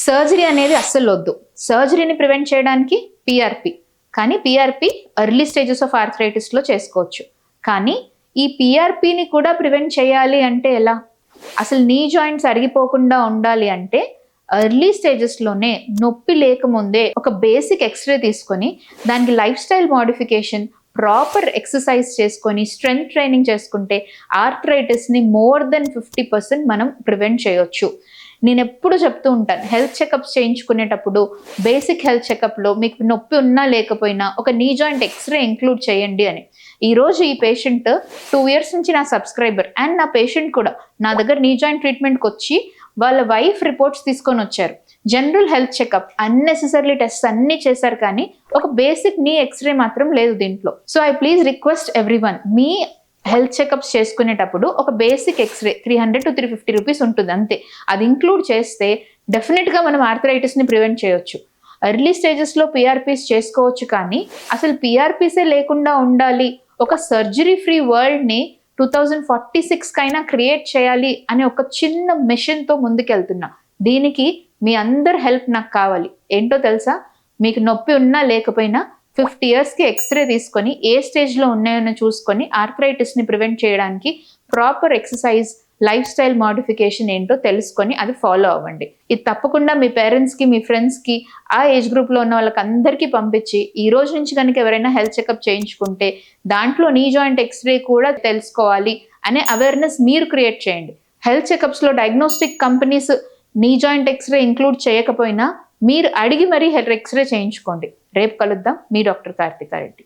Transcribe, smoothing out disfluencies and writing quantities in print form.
Surgery అనేది అస్సలు వద్దు. సర్జరీని ప్రివెంట్ చేయడానికి పిఆర్పి. కానీ పిఆర్పి ఎర్లీ స్టేజెస్ ఆఫ్ ఆర్థరైటిస్లో చేసుకోవచ్చు. కానీ ఈ పిఆర్పిని కూడా ప్రివెంట్ చేయాలి అంటే ఎలా? అసలు నీ జాయింట్స్ అరిగిపోకుండా ఉండాలి అంటే ఎర్లీ స్టేజెస్లోనే నొప్పి లేకముందే ఒక బేసిక్ ఎక్స్రే తీసుకొని దానికి life style modification, proper exercise చేసుకొని స్ట్రెంగ్త్ ట్రైనింగ్ చేసుకుంటే ఆర్థరైటిస్ని మోర్ దెన్ 50% మనం ప్రివెంట్ చేయొచ్చు. నేను ఎప్పుడు చెప్తూ ఉంటాను, హెల్త్ చెకప్స్ చేయించుకునేటప్పుడు బేసిక్ హెల్త్ చెకప్లో మీకు నొప్పి ఉన్నా లేకపోయినా ఒక నీ జాయింట్ ఎక్స్రే ఇంక్లూడ్ చేయండి అని. ఈరోజు ఈ పేషెంట్ 2 years నుంచి నా సబ్స్క్రైబర్ అండ్ నా పేషెంట్ కూడా నా దగ్గర నీ జాయింట్ ట్రీట్మెంట్కి వచ్చి వాళ్ళ వైఫ్ రిపోర్ట్స్ తీసుకొని వచ్చారు. General health checkup, unnecessary test అన్నీ చేశారు కానీ ఒక బేసిక్ నీ ఎక్స్రే మాత్రం లేదు దీంట్లో. So I please request everyone, me health checkups చేసుకునేటప్పుడు ఒక బేసిక్ ఎక్స్రే 300 to 350 రూపీస్ ఉంటుంది అంతే. అది ఇంక్లూడ్ చేస్తే డెఫినెట్గా మనం ఆర్థరైటిస్ని ప్రివెంట్ చేయొచ్చు. ఎర్లీ స్టేజెస్లో పిఆర్పీస్ చేసుకోవచ్చు కానీ అసలు పిఆర్పీసే లేకుండా ఉండాలి, ఒక సర్జరీ ఫ్రీ వరల్డ్ని 2046 కైనా క్రియేట్ చేయాలి అనే ఒక చిన్న మిషన్తో ముందుకెళ్తున్నా. దీనికి మీ అందరి హెల్ప్ నాకు కావాలి. ఏంటో తెలుసా? మీకు నొప్పి ఉన్నా లేకపోయినా 50 yearsకి ఎక్స్రే తీసుకొని ఏ స్టేజ్లో ఉన్నాయో చూసుకొని ఆర్థరైటిస్ని ప్రివెంట్ చేయడానికి proper exercise, life style modification ఏంటో తెలుసుకొని అది ఫాలో అవ్వండి. ఇది తప్పకుండా మీ పేరెంట్స్కి, మీ ఫ్రెండ్స్కి, ఆ ఏజ్ గ్రూప్లో ఉన్న వాళ్ళకి అందరికీ పంపించి ఈ రోజు నుంచి కనుక ఎవరైనా హెల్త్ చెకప్ చేయించుకుంటే దాంట్లో నీ జాయింట్ ఎక్స్రే కూడా తెలుసుకోవాలి అనే అవేర్నెస్ మీరు క్రియేట్ చేయండి. హెల్త్ చెకప్స్లో డయాగ్నోస్టిక్ కంపెనీస్ నీ జాయింట్ ఎక్స్రే ఇంక్లూడ్ చేయకపోయినా మీరు అడిగి మరీ ఎక్స్రే చేయించుకోండి. రేపు కలుద్దాం. మీ డాక్టర్ కార్తికా రెడ్డి.